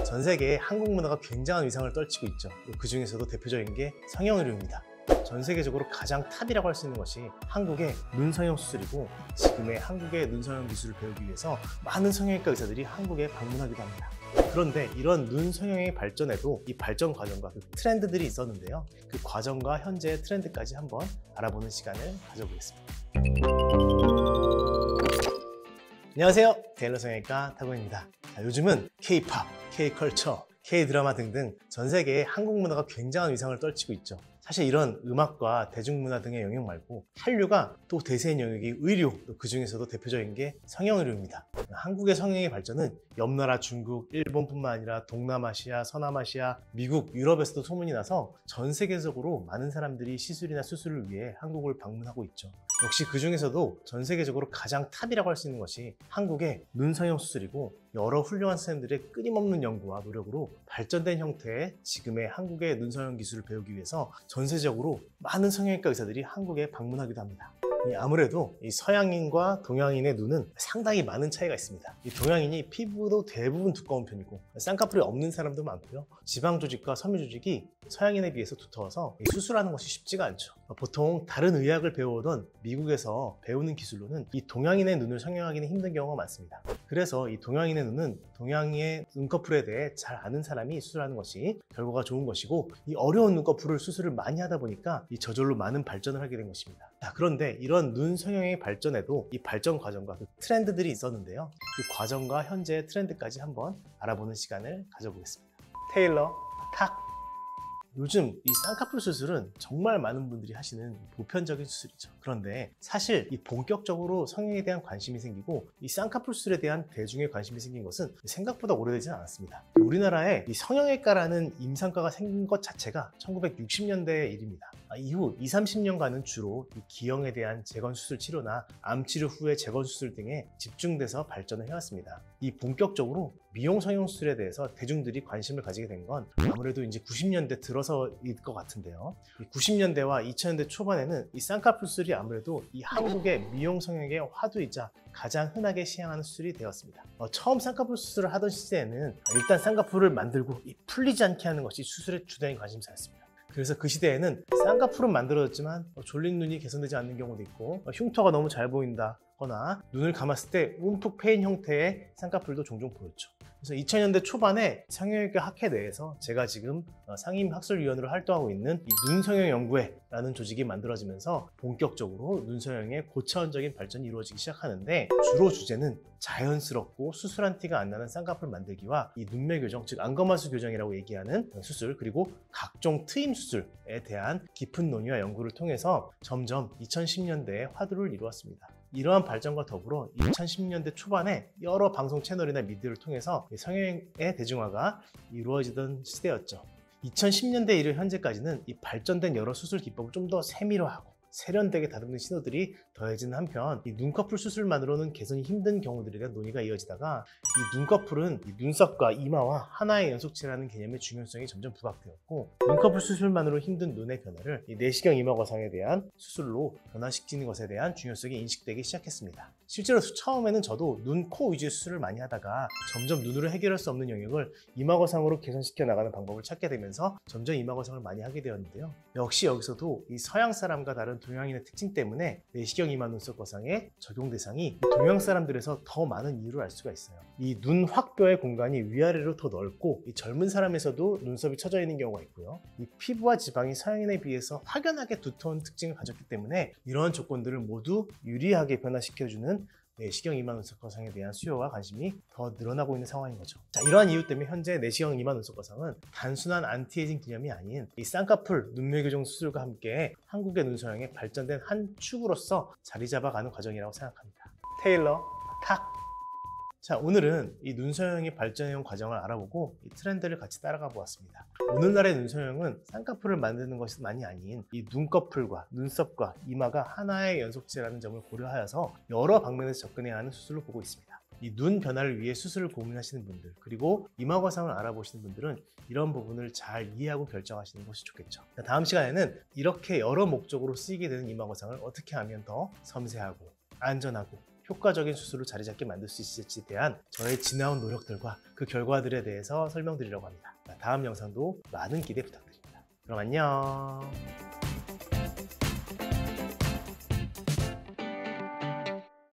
전 세계에 한국 문화가 굉장한 위상을 떨치고 있죠. 그 중에서도 대표적인 게 성형의료입니다. 전 세계적으로 가장 탑이라고 할 수 있는 것이 한국의 눈성형 수술이고, 지금의 한국의 눈성형 기술을 배우기 위해서 많은 성형외과 의사들이 한국에 방문하기도 합니다. 그런데 이런 눈 성형의 발전에도 이 발전 과정과 그 트렌드들이 있었는데요. 그 과정과 현재의 트렌드까지 한번 알아보는 시간을 가져보겠습니다. 안녕하세요, 테일러 성형외과 타고입니다. 요즘은 K-팝, K-컬처, K-드라마 등등 전 세계에 한국 문화가 굉장한 위상을 떨치고 있죠. 사실 이런 음악과 대중문화 등의 영역 말고 한류가 또 대세인 영역이 의료, 그 중에서도 대표적인 게 성형의료입니다. 한국의 성형의 발전은 옆나라 중국, 일본뿐만 아니라 동남아시아, 서남아시아, 미국, 유럽에서도 소문이 나서 전 세계적으로 많은 사람들이 시술이나 수술을 위해 한국을 방문하고 있죠. 역시 그 중에서도 전 세계적으로 가장 탑이라고 할 수 있는 것이 한국의 눈성형 수술이고, 여러 훌륭한 선생님들의 끊임없는 연구와 노력으로 발전된 형태의 지금의 한국의 눈성형 기술을 배우기 위해서 전세적으로 많은 성형외과 의사들이 한국에 방문하기도 합니다. 아무래도 이 서양인과 동양인의 눈은 상당히 많은 차이가 있습니다. 이 동양인이 피부도 대부분 두꺼운 편이고 쌍꺼풀이 없는 사람도 많고요. 지방 조직과 섬유 조직이 서양인에 비해서 두터워서 수술하는 것이 쉽지가 않죠. 보통 다른 의학을 배워오던 미국에서 배우는 기술로는 이 동양인의 눈을 성형하기는 힘든 경우가 많습니다. 그래서 이 동양인의 눈은 동양인의 눈꺼풀에 대해 잘 아는 사람이 수술하는 것이 결과가 좋은 것이고, 이 어려운 눈꺼풀을 수술을 많이 하다 보니까 이 저절로 많은 발전을 하게 된 것입니다. 그런데 이런 눈 성형의 발전에도 이 발전 과정과 그 트렌드들이 있었는데요. 그 과정과 현재의 트렌드까지 한번 알아보는 시간을 가져보겠습니다. 테일러 탁! 요즘 이 쌍꺼풀 수술은 정말 많은 분들이 하시는 보편적인 수술이죠. 그런데 사실 이 본격적으로 성형에 대한 관심이 생기고 이 쌍꺼풀 수술에 대한 대중의 관심이 생긴 것은 생각보다 오래되진 않았습니다. 우리나라에 이 성형외과라는 임상과가 생긴 것 자체가 1960년대의 일입니다. 이후 20-30년간은 주로 이 기형에 대한 재건수술 치료나 암치료 후의 재건수술 등에 집중돼서 발전을 해왔습니다. 이 본격적으로 미용 성형수술에 대해서 대중들이 관심을 가지게 된 건 아무래도 이제 90년대 들어서일 것 같은데요. 90년대와 2000년대 초반에는 이 쌍꺼풀 수술이 아무래도 이 한국의 미용 성형의 화두이자 가장 흔하게 시행하는 수술이 되었습니다. 처음 쌍꺼풀 수술을 하던 시대에는 일단 쌍꺼풀을 만들고 풀리지 않게 하는 것이 수술의 주된 관심사였습니다. 그래서 그 시대에는 쌍꺼풀은 만들어졌지만 졸린 눈이 개선되지 않는 경우도 있고, 흉터가 너무 잘 보인다 거나 눈을 감았을 때 움푹 패인 형태의 쌍꺼풀도 종종 보였죠. 그래서 2000년대 초반에 성형외과 학회 내에서 제가 지금 상임학술위원으로 활동하고 있는 이 눈성형연구회라는 조직이 만들어지면서 본격적으로 눈성형의 고차원적인 발전이 이루어지기 시작하는데, 주로 주제는 자연스럽고 수술한 티가 안 나는 쌍꺼풀 만들기와 이 눈매 교정, 즉 안검하수 교정이라고 얘기하는 수술, 그리고 각종 트임 수술에 대한 깊은 논의와 연구를 통해서 점점 2010년대에 화두를 이루었습니다. 이러한 발전과 더불어 2010년대 초반에 여러 방송 채널이나 미디어를 통해서 성형의 대중화가 이루어지던 시대였죠. 2010년대 이르 현재까지는 이 발전된 여러 수술 기법을 좀 더 세밀화하고 세련되게 다루는 신호들이 더해지는 한편, 이 눈꺼풀 수술만으로는 개선이 힘든 경우들에 대한 논의가 이어지다가 이 눈꺼풀은 이 눈썹과 이마와 하나의 연속체라는 개념의 중요성이 점점 부각되었고, 눈꺼풀 수술만으로 힘든 눈의 변화를 이 내시경 이마거상에 대한 수술로 변화시키는 것에 대한 중요성이 인식되기 시작했습니다. 실제로 처음에는 저도 눈, 코 위주의 수술을 많이 하다가 점점 눈으로 해결할 수 없는 영역을 이마거상으로 개선시켜 나가는 방법을 찾게 되면서 점점 이마거상을 많이 하게 되었는데요. 역시 여기서도 이 서양 사람과 다른 동양인의 특징 때문에 내시경 이마 눈썹 거상의 적용 대상이 동양 사람들에서 더 많은 이유를 알 수가 있어요. 이 눈 확뼈의 공간이 위아래로 더 넓고, 이 젊은 사람에서도 눈썹이 처져 있는 경우가 있고요. 이 피부와 지방이 서양인에 비해서 확연하게 두터운 특징을 가졌기 때문에 이러한 조건들을 모두 유리하게 변화시켜주는 내시경 이마 눈썹 거상에 대한 수요와 관심이 더 늘어나고 있는 상황인 거죠. 이러한 이유 때문에 현재 내시경 이마 눈썹 거상은 단순한 안티에이징 기념이 아닌 이 쌍꺼풀 눈매 교정 수술과 함께 한국의 눈성형의 발전된 한 축으로서 자리 잡아가는 과정이라고 생각합니다. 테일러 탁! 오늘은 이 눈성형의 발전해온 과정을 알아보고 이 트렌드를 같이 따라가 보았습니다. 오늘날의 눈성형은 쌍꺼풀을 만드는 것만이 아닌 이 눈꺼풀과 눈썹과 이마가 하나의 연속체라는 점을 고려하여서 여러 방면에서 접근해야 하는 수술로 보고 있습니다. 이 눈 변화를 위해 수술을 고민하시는 분들, 그리고 이마 거상을 알아보시는 분들은 이런 부분을 잘 이해하고 결정하시는 것이 좋겠죠. 다음 시간에는 이렇게 여러 목적으로 쓰이게 되는 이마 거상을 어떻게 하면 더 섬세하고 안전하고 효과적인 수술로 자리 잡게 만들 수 있을지에 대한 저의 지나온 노력들과 그 결과들에 대해서 설명드리려고 합니다. 다음 영상도 많은 기대 부탁드립니다. 그럼 안녕.